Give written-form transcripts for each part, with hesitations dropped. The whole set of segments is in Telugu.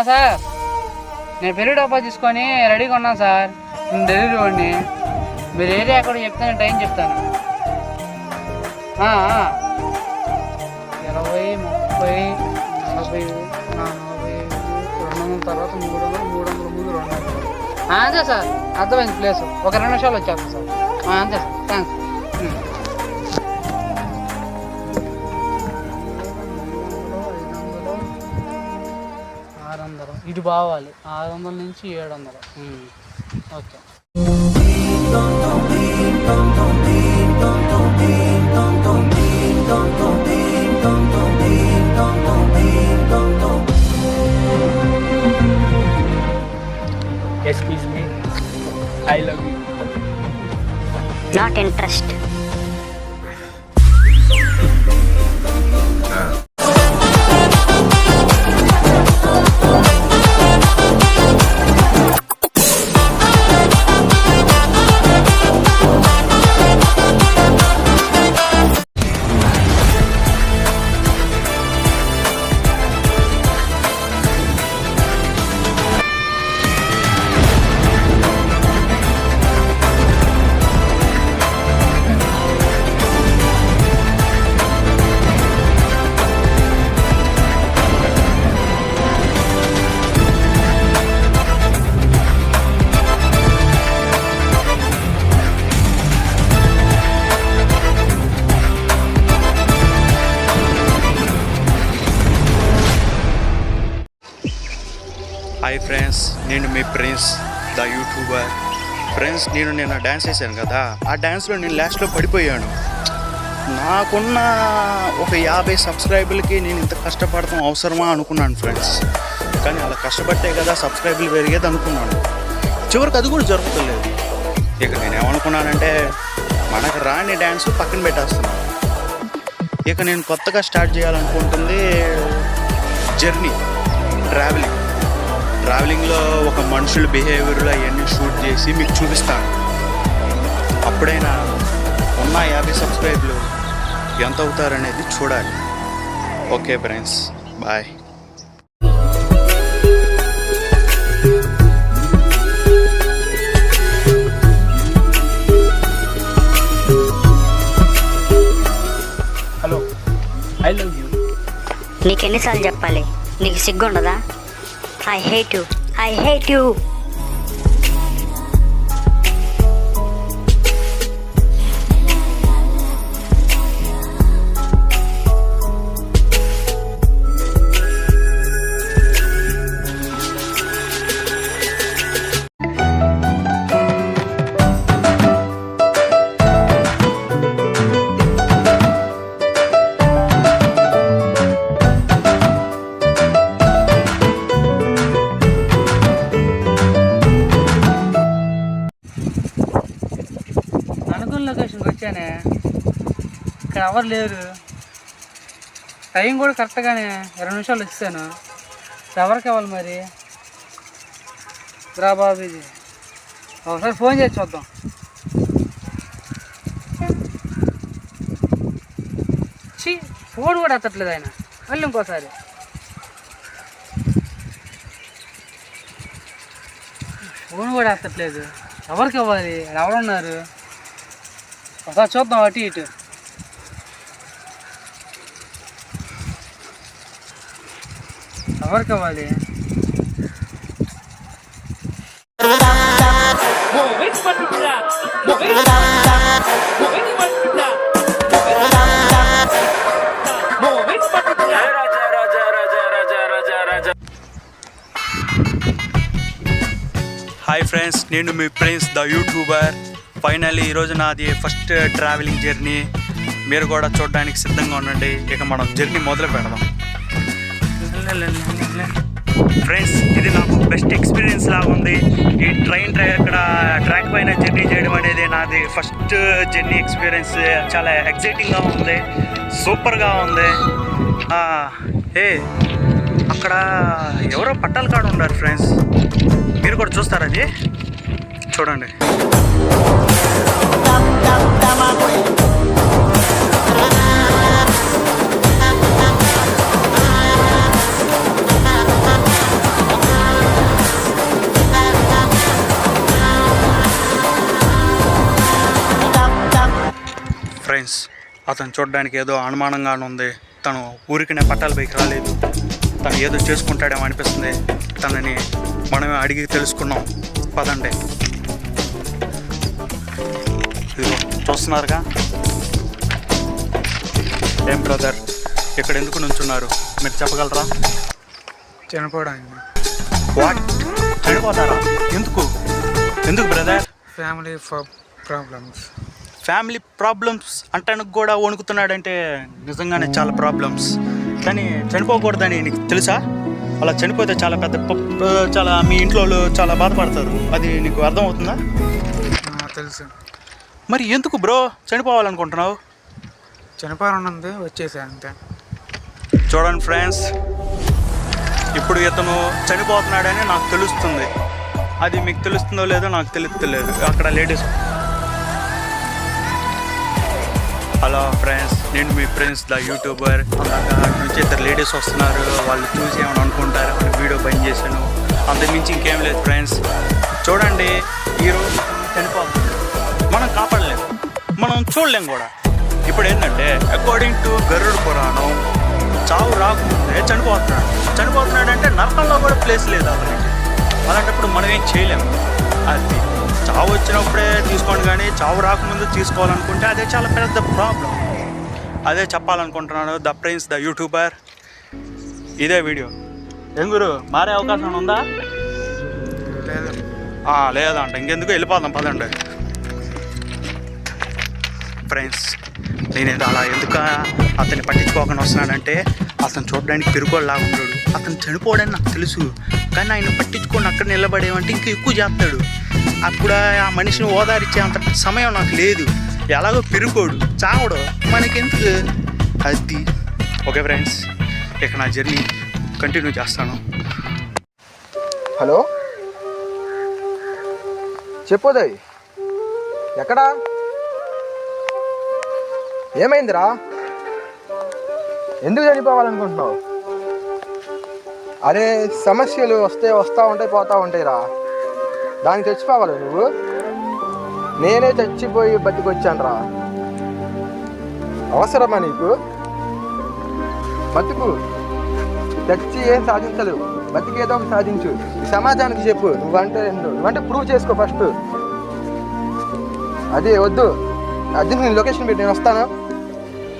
సార్ నేను పెరుగు డబ్బా తీసుకొని రెడీగా ఉన్నాను సార్. నేను డెలివరీ వాడిని. మీరు ఏరియా ఎక్కడో చెప్తాను, టైం చెప్తాను. 20, 30, 40, 40, 200 తర్వాత 300, 300 ముందు 200. అంతే సార్, అర్థమైంది ప్లేస్. ఒక 2 నిమిషాలు వచ్చేస్తాను సార్. అంతే సార్, థ్యాంక్స్. ఇటు బావాలి 600 నుంచి 700. Okay. Excuse me, I love you. Not interest. Hi friends, నేను మీ ప్రిన్స్ ద యూట్యూబర్. ఫ్రెండ్స్, నేను నిన్న డ్యాన్స్ చేశాను కదా, ఆ డ్యాన్స్లో నేను లాస్ట్లో పడిపోయాను. నాకున్న ఒక 50 సబ్స్క్రైబర్లకి నేను ఇంత కష్టపడతాం అవసరమా అనుకున్నాను ఫ్రెండ్స్. కానీ అలా కష్టపడితే కదా సబ్స్క్రైబర్లు పెరిగేది అనుకున్నాను. చివరికి అది కూడా జరుగుతలేదు. ఇక నేనేమనుకున్నానంటే మనకు రాని డ్యాన్స్ పక్కన పెట్టేస్తున్నాను. ఇక నేను కొత్తగా స్టార్ట్ చేయాలనుకుంటుంది జర్నీ, ట్రావెలింగ్లో ఒక మనుషుల బిహేవియర్లో అవన్నీ షూట్ చేసి మీకు చూపిస్తాను. అప్పుడైనా ఉన్న 50 సబ్స్క్రైబర్లు ఎంత అవుతారనేది చూడాలి. Okay friends, bye. Hello, I love you. నీకు ఎన్నిసార్లు చెప్పాలి? నీకు సిగ్గుండదా? I hate you. I hate you. లొకేషన్కి వచ్చానే, ఇక్కడ ఎవరు లేరు. టైం కూడా కరెక్ట్గానే 20 నిమిషాలు వచ్చాను. ఎవరికి ఇవ్వాలి మరి? రా బాబు, ఇది ఒకసారి ఫోన్ చేసి చూద్దాం. ఫోన్ కూడా ఎత్తట్లేదు ఆయన. మళ్ళీ ఇంకోసారి ఫోన్ కూడా ఎత్తట్లేదు. ఎవరికి ఇవ్వాలి? ఎవరున్నారు? ఒకసారి చూద్దాం అటు ఇటు. ఎవరికి ఇవ్వాలి? హాయ్ ఫ్రెండ్స్, నేను మీ ప్రిన్స్ ద యూట్యూబర్. ఫైనల్లీ ఈరోజు నాది ఫస్ట్ ట్రావెలింగ్ జర్నీ. మీరు కూడా చూడడానికి సిద్ధంగా ఉండండి. ఇక మనం జర్నీ మొదలు పెడదాం. ఫ్రెండ్స్, ఇది నాకు బెస్ట్ ఎక్స్పీరియన్స్ లాగా ఉంది. ఈ ట్రాక్ పైన జర్నీ చేయడం అనేది నాది ఫస్ట్ జర్నీ ఎక్స్పీరియన్స్. చాలా ఎక్సైటింగ్గా ఉంది, సూపర్గా ఉంది. అక్కడ ఎవరో పట్టాల కాడ ఉన్నారు ఫ్రెండ్స్. మీరు కూడా చూస్తారు, అది చూడండి. అతను చూడడానికి ఏదో అనుమానంగానే ఉంది. తను ఊరికనే పట్టాల పైకి రాలేదు. తను ఏదో చేసుకుంటాడేమో అనిపిస్తుంది. తనని మనమే అడిగి తెలుసుకున్నాం. పదండి. ఇదిగో చూస్తున్నారుగా. ఏం బ్రదర్, ఇక్కడ ఎందుకు నుంచున్నారు? మీరు చెప్పగలరా? చనిపోవడానికి. వాట్? చనిపోతారా? ఎందుకు brother? Family problems. Family problems అంటానికి కూడా వణుకుతున్నాడంటే నిజంగానే చాలా ప్రాబ్లమ్స్. కానీ చనిపోకూడదని నీకు తెలుసా? అలా చనిపోతే చాలా చాలా మీ ఇంట్లో చాలా బాధపడతారు. అది నీకు అర్థమవుతుందా? తెలుసు. మరి ఎందుకు బ్రో చనిపోవాలనుకుంటున్నావు? చనిపోవాలనుంది, వచ్చేసా అంతే. చూడండి ఫ్రెండ్స్, ఇప్పుడు ఇతను చనిపోతున్నాడని నాకు తెలుస్తుంది. అది మీకు తెలుస్తుందో లేదో నాకు తెలుస్తలేదు. అక్కడ లేడీస్. హలో ఫ్రెండ్స్, నేను మీ ఫ్రెండ్స్ ద యూట్యూబర్. అలాగా నుంచి ఇద్దరు లేడీస్ వస్తున్నారు. వాళ్ళు చూసి ఏమైనా అనుకుంటారు వీడియో బంద్ చేశాను. అంతకుమించి ఇంకేం లేదు ఫ్రెండ్స్. చూడండి, ఈరోజు చనిపోతుంది. మనం కాపాడలేము, మనం చూడలేం కూడా. ఇప్పుడు ఏంటంటే అకార్డింగ్ టు గరుడ పురాణం, చావు రాకముందే చనిపోతున్నాడంటే నరకంలో కూడా ప్లేస్ లేదు అతనికి. అలాంటప్పుడు మనం ఏం చేయలేము. అది చావు వచ్చినప్పుడే తీసుకోండి, కానీ చావు రాకముందు తీసుకోవాలనుకుంటే అదే చాలా పెద్ద ప్రాబ్లం. అదే చెప్పాలనుకుంటున్నాను. The prince the YouTuber. ఇదే వీడియో. ఏం గురు, మారే అవకాశం ఉందా? లేదంట. ఇంకెందుకు, వెళ్ళిపోదాం పదండి. ఫ్రెండ్స్, నేనేదో అలా ఎందుకు అతన్ని పట్టించుకోకుండా వస్తున్నానంటే, అతను చూడడానికి పెరుగోళ్ళలాగా ఉంటాడు. అతను చనిపోవడానికి నాకు తెలుసు, కానీ ఆయన పట్టించుకొని అక్కడ నిలబడేమంటే ఇంకా ఎక్కువ చేస్తాడు. అప్పుడు ఆ మనిషిని ఓదారిచ్చే అంత సమయం నాకు లేదు. ఎలాగో పెరుకోడు, చావడు, మనకెందుకు అది. ఓకే ఫ్రెండ్స్, ఇక నా జర్నీ కంటిన్యూ చేస్తాను. హలో, చెప్పోదయ్, ఎక్కడా? ఏమైందిరా? ఎందుకు చనిపోవాలనుకుంటున్నావు? అరే, సమస్యలు వస్తూ ఉంటాయి, పోతూ ఉంటాయిరా. దానికి చచ్చిపోవాలి నువ్వు? నేనే చచ్చిపోయి బతికొచ్చాను రా. అవసరమా నీకు? బతుకు. చచ్చి ఏం సాధించలేవు, బతికేదో ఒకటి సాధించు. ఈ సమాజానికి చెప్పు నువ్వంటే ప్రూవ్ చేసుకో ఫస్ట్. అది వద్దు. అది నేను లొకేషన్ పెట్టి నేను వస్తాను.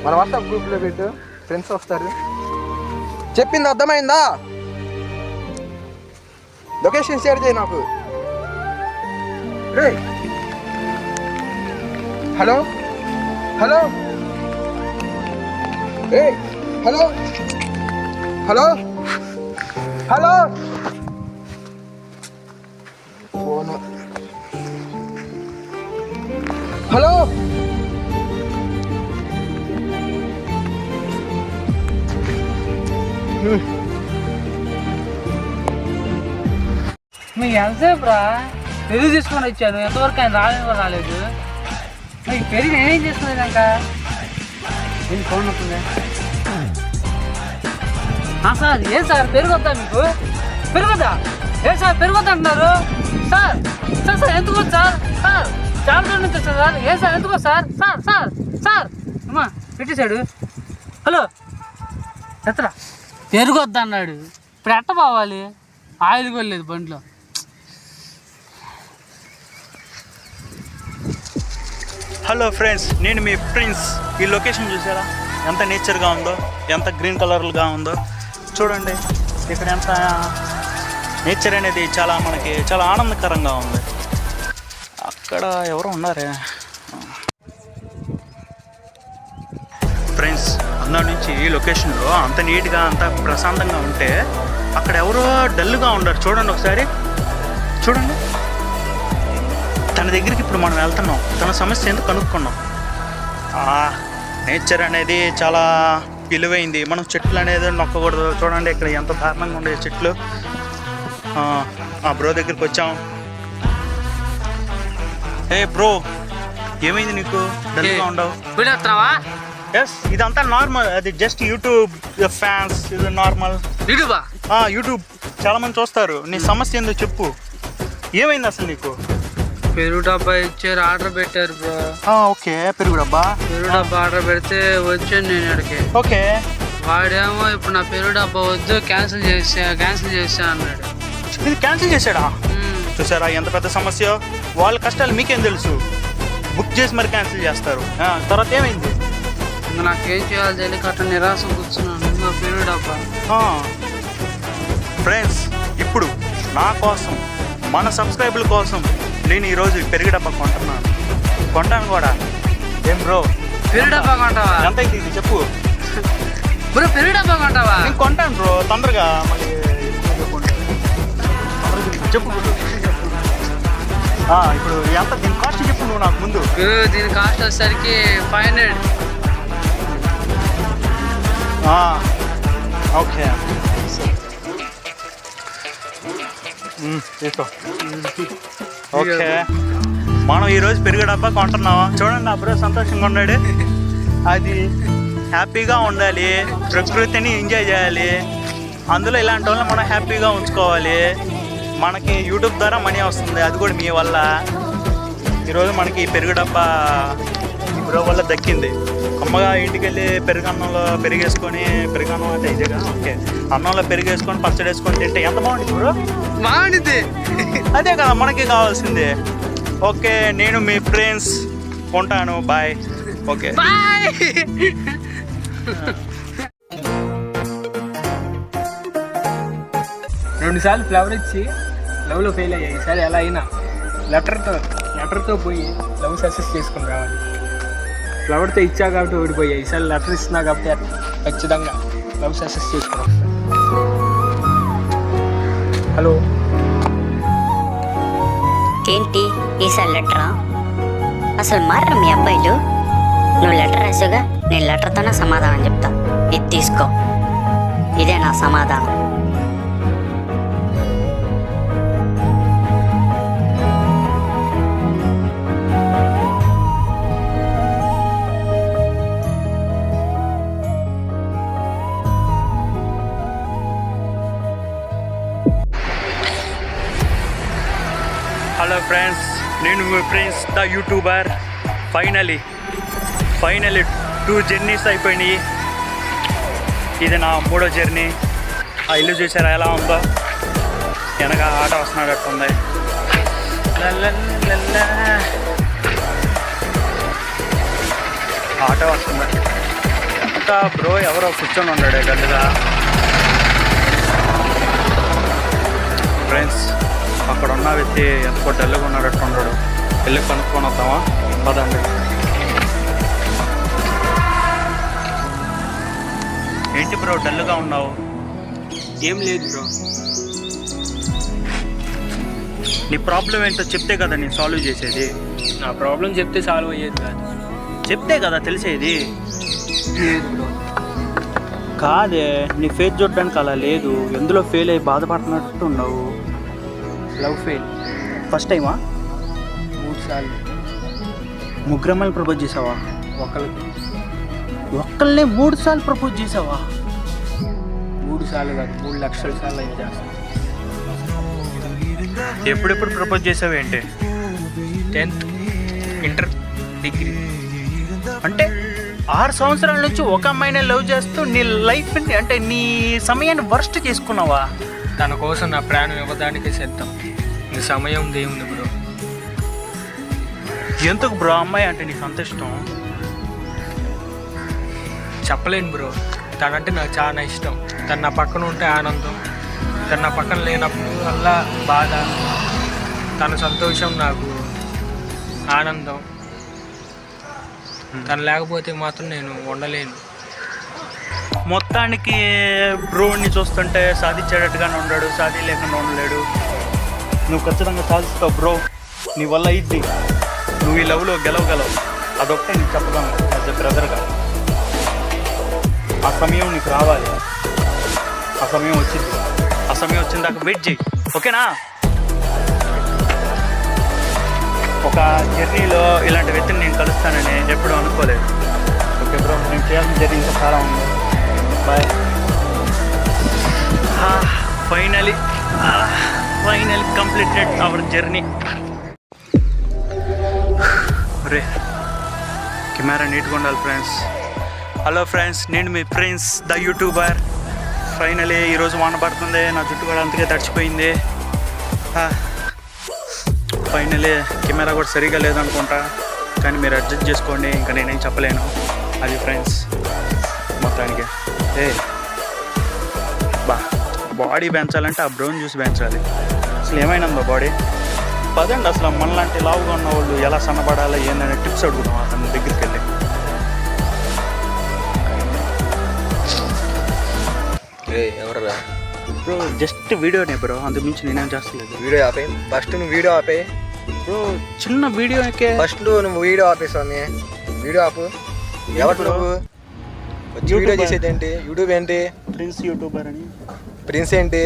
మన వాట్సాప్ గ్రూప్లో పెట్టు, ఫ్రెండ్స్ వస్తారు. చెప్పింది అర్థమైందా? లొకేషన్ షేర్ చేయి నాకు. రే, హలో హలో, ఏ hello hello hello, phone. Hello, మీకు ఎంతసేపు రా? పెరుగు తీసుకొని వచ్చాను, ఎంతవరకు ఆయన రాలేదు. మీకు పెరుగు నేనేం చేసుకునేది ఇంకా? నేను ఫోన్ వస్తుందా? సార్, ఏం సార్ పెరుగొద్దా మీకు? పెరుగొద్దా? ఏ సార్ పెరుగొద్దా అంటున్నారు? సార్ సార్ సార్ ఎందుకు సార్? సార్ చాలా దూరం నుంచి వచ్చారు సార్. ఏ సార్ ఎందుకో సార్? సార్ సార్ సార్ అమ్మా పెట్టేశాడు. హలో, ఎత్తరా? పెరుగొద్దా అన్నాడు. ఇప్పుడు ఎట్ట పోవాలి? ఆయిల్ కూడా లేదు బండిలో. హలో ఫ్రెండ్స్, నేను మీ ప్రిన్స్. ఈ లొకేషన్ చూసారా ఎంత నేచర్గా ఉందో, ఎంత గ్రీన్ కలర్గా ఉందో చూడండి. ఇక్కడ ఎంత నేచర్ అనేది మనకి చాలా ఆనందకరంగా ఉంది. అక్కడ ఎవరో ఉన్నారే ఫ్రెండ్స్. అన్న నుంచి ఈ లొకేషన్లో అంత నీట్గా అంత ప్రశాంతంగా ఉంటే అక్కడ ఎవరో డల్గా ఉన్నారు. చూడండి ఒకసారి, చూడండి. తన దగ్గరికి ఇప్పుడు మనం వెళ్తున్నాం. తన సమస్య ఎందుకు కనుక్కున్నాం. నేచర్ అనేది చాలా విలువైంది. మనం చెట్లు అనేది నొక్కకూడదు. చూడండి ఇక్కడ ఎంత దారుణంగా ఉండే చెట్లు. బ్రో దగ్గరికి వచ్చాం. ఏ బ్రో, ఏమైంది నీకు? డల్గా ఉండవు. ఎస్, ఇదంతా నార్మల్. అది జస్ట్ యూట్యూబ్ ఫ్యాన్స్. ఇది నార్మల్. యూట్యూబ్ చాలా మంది చూస్తారు. నీ సమస్య ఏందో చెప్పు. ఏమైంది అసలు నీకు? పెరుగు డబ్బా ఇచ్చారు, ఆర్డర్ పెట్టారు బ్రో. ఓకే, పెరుగు డబ్బా. పెరుగు డబ్బా ఆర్డర్ పెడితే వచ్చాను నేను ఇక్కడికి. ఓకే, వాడేమో ఇప్పుడు నా పెరుగు డబ్బా వద్దు, క్యాన్సిల్ చేసా అన్నాడు. ఇది క్యాన్సిల్ చేశాడా? చూసారా ఎంత పెద్ద సమస్య? వాళ్ళ కష్టాలు మీకేం తెలుసు? బుక్ చేసి మరి క్యాన్సిల్ చేస్తారు. తర్వాత ఏమైంది? ఇంకా నాకేం చేయాలి తెలియక అట్లా నిరాశ కూర్చున్నాను. నా పెరుగు డబ్బా. ఫ్రెండ్స్, ఇప్పుడు నా కోసం, మన సబ్స్క్రైబర్ల కోసం నేను ఈరోజు పెరుగు డబ్బా కొంటాను కూడా. ఏం బ్రో, పెరుగు డబ్బా కొంటావా? ఎంత అయితే ఇది చెప్పు బ్రో. పెరుగు డబ్బా కొంటావా? నేను కొంటాను బ్రో, తొందరగా. మళ్ళీ చెప్పు. ఇప్పుడు ఎంత దీని కాస్ట్ చెప్పు నువ్వు నాకు ముందు. దీని కాస్ట్ వచ్చేసరికి 500. ఓకే, తీసుకో. ఓకే, మనం ఈరోజు పెరుగు డబ్బా కొంటున్నాం. చూడండి, అప్పుడే సంతోషంగా ఉన్నాడు. అది హ్యాపీగా ఉండాలి, ప్రకృతిని ఎంజాయ్ చేయాలి. అందులో ఇలాంటి వాళ్ళని మనం హ్యాపీగా ఉంచుకోవాలి. మనకి యూట్యూబ్ ద్వారా మనీ వస్తుంది, అది కూడా మీ వల్ల. ఈరోజు మనకి పెరుగు డబ్బా ఈ బ్రో వల్ల దక్కింది. అమ్మగా ఇంటికి వెళ్ళి పెరుగన్నంలో పెరిగేసుకొని, పెరుగన్నం అంటే ఇదేగా, ఓకే, అన్నంలో పెరిగేసుకొని పచ్చడి వేసుకొని తింటే ఎంత బాగుంటుంది బ్రో. బాగుంటుంది. అదే కదా మనకి కావాల్సింది. ఓకే, నేను మీ ఫ్రెండ్స్ ఉంటాను. బాయ్. Okay, bye. 2 సార్లు ఫ్లవర్ ఇచ్చి లవ్లో ఫెయిల్ అయ్యాయి. ఈసారి ఎలా అయినా లెటర్తో పోయి లవ్ సక్సెస్ చేసుకుని రావాలి. ఫ్లవర్తో ఇచ్చా కాబట్టి ఓడిపోయాయి. ఈసారి లెటర్ ఇస్తున్నా కాబట్టి ఖచ్చితంగా లవ్ సక్సెస్ చేసుకున్నాం. హలో, ఏంటి ఈసారి లెటరా? అసలు మారా మీ అబ్బాయిలు. నువ్వు లెటర్ రాసావుగా, నేను లెటర్తోనే సమాధానం చెప్తా. ఇది తీసుకో, ఇదే నా సమాధానం. హలో ఫ్రెండ్స్, నేను మీ friends the YouTuber. Finally 2 journeys అయిపోయినాయి. ఇది నా 3వ జర్నీ. ఆ ఇల్లు చూసారా ఎలా ఉందో? వెనక ఆట వస్తున్నట్టుంది. ఆట వస్తుంది. ఇంకా బ్రో ఎవరో కూర్చొని ఉన్నాడు గడ్డగా. ఫ్రెండ్స్, అక్కడ ఉన్న వ్యక్తి ఎంతో డల్గా ఉన్నట్టు ఉన్నాడు. వెళ్ళి కనుక్కొని వద్దామా? పదండి. ఏంటి బ్రో డల్గా ఉన్నావు? ఏం లేదు బ్రో. నీ ప్రాబ్లం ఏంటో చెప్తే కదా నేను సాల్వ్ చేసేది. నా ప్రాబ్లం చెప్తే సాల్వ్ అయ్యేది కాదు. చెప్తే కదా తెలిసేది. లేదు బ్రో. కాదే, నీ ఫేస్ చూడడానికి అలా లేదు. ఎందులో ఫెయిల్ అయ్యి బాధపడుతున్నట్టు ఉన్నావు. Love fail. ఫస్ట్ టైమా? 3 సార్లు. ముగ్గురమ్మని ప్రపోజ్ చేసావా? ఒక్కళ్ళనే 3 సార్లు ప్రపోజ్ చేసావా? 3 సార్లు కాదు, 3 లక్షల సార్లు అయితే చేస్తాను. ఎప్పుడెప్పుడు ప్రపోజ్ చేసావు ఏంటి? 10th, inter, degree. అంటే 6 సంవత్సరాల నుంచి ఒక అమ్మాయిని లవ్ చేస్తూ నీ లైఫ్ని, అంటే నీ సమయాన్ని వర్స్ట్ చేసుకున్నావా? తన కోసం నా ప్రాణం ఇవ్వడానికే సిద్ధం. నీ సమయం దేవుంది బ్రో. ఎందుకు బ్రో అమ్మాయి అంటే నీకు అంత ఇష్టం? చెప్పలేను బ్రో. తనంటే నాకు చాలా ఇష్టం. తను నా పక్కన ఉంటే ఆనందం, తను నా పక్కన లేనప్పుడు అలా బాధ. తన సంతోషం నాకు ఆనందం. తను లేకపోతే మాత్రం నేను ఉండలేను. మొత్తానికి బ్రోని చూస్తుంటే సాధించేటట్టుగానే ఉన్నాడు, సాధి లేకుండా ఉండలేడు. నువ్వు ఖచ్చితంగా సాధిస్తావు బ్రో. నీ వల్ల అయింది. నువ్వు ఈ లవ్లో గెలవగలవు. అదొక్కటే నీకు చెప్పగలను యాజ్ ఎ బ్రదర్గా. ఆ సమయం నీకు రావాలి. ఆ సమయం వచ్చింది. ఆ సమయం వచ్చిన దాకా వెయిట్ చేయి, ఓకేనా? ఒక జర్నీలో ఇలాంటి వ్యక్తిని నేను కలుస్తానని ఎప్పుడూ అనుకోలేదు. ఓకే బ్రో, నేను చేయాల్సిన జర్నీ ఇంకా చాలా ఉంది. Bye. Finally completed our journey. అరే కెమెరా నీట్గా ఉండాలి ఫ్రెండ్స్. హలో ఫ్రెండ్స్, నేను మీ ప్రిన్స్ ద యూట్యూబర్. ఫైనలీ ఈరోజు వాన పడుతుంది, నా జుట్టు కూడా అంతకే తడిచిపోయింది. ఫైనలీ కెమెరా కూడా సరిగా లేదనుకుంటా, కానీ మీరు అడ్జస్ట్ చేసుకోండి, ఇంకా నేనేం చెప్పలేను. అది ఫ్రెండ్స్ మొత్తానికి బాడీ పెంచాలంటే ఆ బ్రౌన్ జ్యూస్ పెంచాలి. అసలు ఏమైనా బాడీ పదండి, అసలు మనలాంటి లావుగా ఉన్న వాళ్ళు ఎలా సన్నబడాలో ఏందనే టిప్స్ అడుగుతాం అతని దగ్గరికి వెళ్ళి. ఎవరా బ్రో జస్ట్ వీడియోనే బ్రో, అంతకు మించి నేనేం చేస్తలేదు. వీడియో ఆపే ఫస్ట్, నువ్వు వీడియో ఆపే బ్రో. చిన్న వీడియోకే ఫస్ట్ నువ్వు వీడియో ఆపే స్వామి, వీడియో ఆపు. ఎవరు నువ్వు వచ్చి వీడియో చేసేది ఏంటి? యూట్యూబ్ ఏంటి? ప్రిన్స్ యూట్యూబర్ అని. ప్రిన్స్ ఏంటి?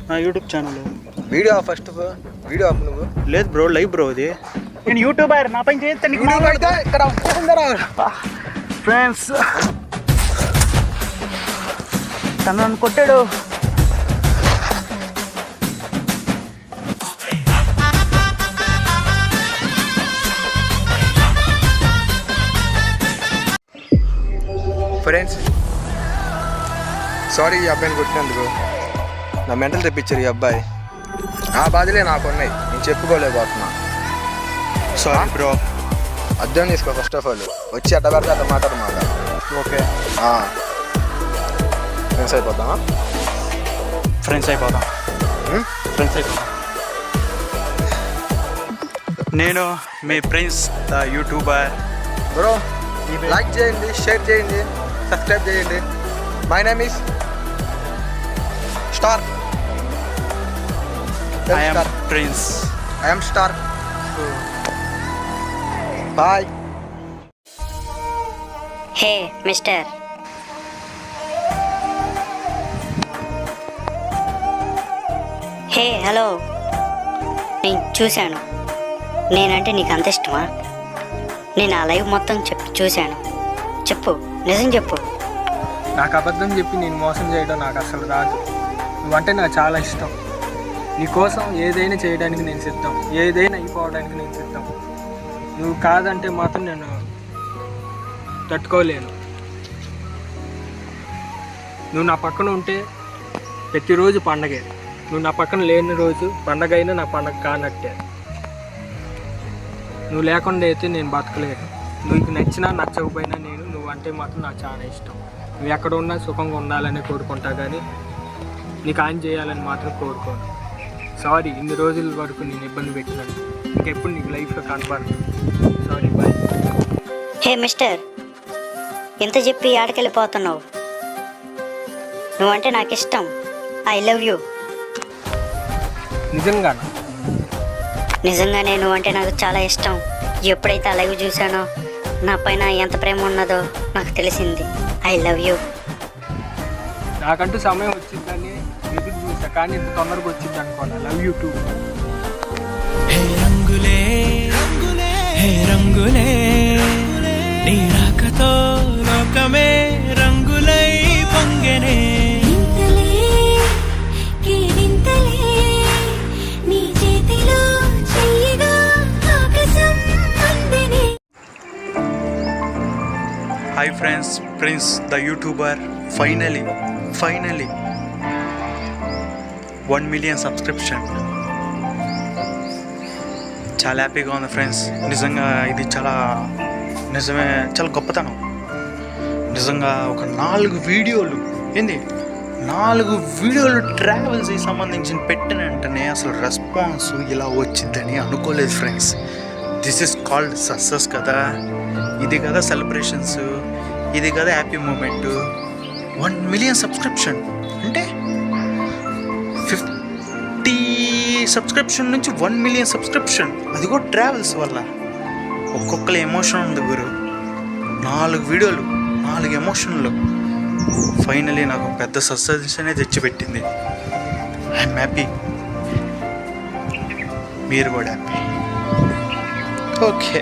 నా యూట్యూబ్ ఛానల్. వీడియో ఆపు ఫస్ట్, వీడియో ఆపు నువ్వు. లేదు బ్రో, లైవ్ బ్రో ఇది. నేను యూట్యూబర్, నా పని చేస్తాను ఇక్కడ ఫ్రెండ్స్. తను నన్ను కొట్టాడు. ఫ్రెండ్స్ సారీ, ఈ అబ్బాయిని కొట్టినందుకు. నా మెంటల్ తెప్పించారు ఈ అబ్బాయి. నా బాధలే నాకు ఉన్నాయి, నేను చెప్పుకోలేకపోతున్నా. Sorry bro. అర్థం తీసుకో ఫస్ట్ ఆఫ్ ఆల్. వచ్చి అట్ట పెడితే అట్ట మాట్లాడు మాట. Okay friends అయిపోతామా? ఫ్రెండ్స్ అయిపోదాం. నేను మీ Prince the YouTuber. Bro like చేయండి, షేర్ చేయండి, సబ్స్క్రైబ్ చేయండి. My name is Star. I'm Prince. I'm Star. Boy. Hey mister, hey hello, నేను చూశాను. నేనంటే నీకు అంత ఇష్టమా? నేను ఆ లైవ్ మొత్తం చూశాను. చెప్పు, నిజం చెప్పు. నాకు అబద్ధం చెప్పి నేను మోసం చేయడం నాకు అసలు రాదు. నువ్వంటే నాకు చాలా ఇష్టం. నీకోసం ఏదైనా చేయడానికి నేను సిద్ధం, ఏదైనా అయిపోవడానికి నేను సిద్ధం. నువ్వు కాదంటే మాత్రం నేను తట్టుకోలేను. నువ్వు నా పక్కన ఉంటే ప్రతిరోజు పండగే. నువ్వు నా పక్కన లేని రోజు పండగ అయినా నా పండగ కానట్టే. నువ్వు లేకుండా అయితే నేను బతకలేను. నీకు నచ్చినా నచ్చకపోయినా నువ్వు అంటే మాత్రం నాకు చాలా ఇష్టం. నువ్వు ఎక్కడ ఉన్నా సుఖంగా ఉండాలని కోరుకుంటా, కానీ నీకు ఆన్ చేయాలని మాత్రం కోరుకోను. సారీ, ఇన్ని రోజుల వరకు నేను ఇబ్బంది పెట్టినాను. ఇంకెప్పుడు నీకు లైఫ్లో కనపడదు. Sorry, bye. హే మిస్టర్, ఎంత చెప్పి ఆడకెళ్ళిపోతున్నావు? నువ్వంటే నాకు ఇష్టం. I love you. నిజంగానే నువ్వంటే నాకు చాలా ఇష్టం. ఎప్పుడైతే ఆ లైవ్ చూసానో నా పైన ఎంత ప్రేమ ఉన్నదో నాకు తెలిసింది. I love you. నాకంటూ సమయం వచ్చిందని ఎదురు చూసా, కానీ ఇంత తొందరగా వచ్చింది అనుకోండి. Love you too. హే రంగులే రంగులే, హే రంగులే, నీ రాకతో లోకమే రంగులై పొంగెనే. Hi friends, Prince the YouTuber. Finally 1 million subscription. చాలా హ్యాపీగా ఉంది ఫ్రెండ్స్. నిజంగా ఇది చాలా గొప్పతనం. నిజంగా ఒక 4 వీడియోలు ట్రావెల్స్కి సంబంధించిన పెట్టిన వెంటనే అసలు రెస్పాన్స్ ఇలా వచ్చిందని అనుకోలేదు friends. This is called success కదా. ఇది కదా సెలబ్రేషన్స్, ఇది కదా హ్యాపీ మూమెంట్. 1 million సబ్స్క్రిప్షన్ అంటే 50 సబ్స్క్రిప్షన్ నుంచి 1 million సబ్స్క్రిప్షన్. అది కూడా ట్రావెల్స్ వల్ల. ఒక్కొక్కరు ఎమోషన్ ఉంది గురు. 4 వీడియోలు, 4 ఎమోషన్లు. ఫైనలీ నాకు పెద్ద సక్సెస్ అనేది తెచ్చిపెట్టింది. ఐఎమ్ హ్యాపీ, మీరు కూడా హ్యాపీ. ఓకే.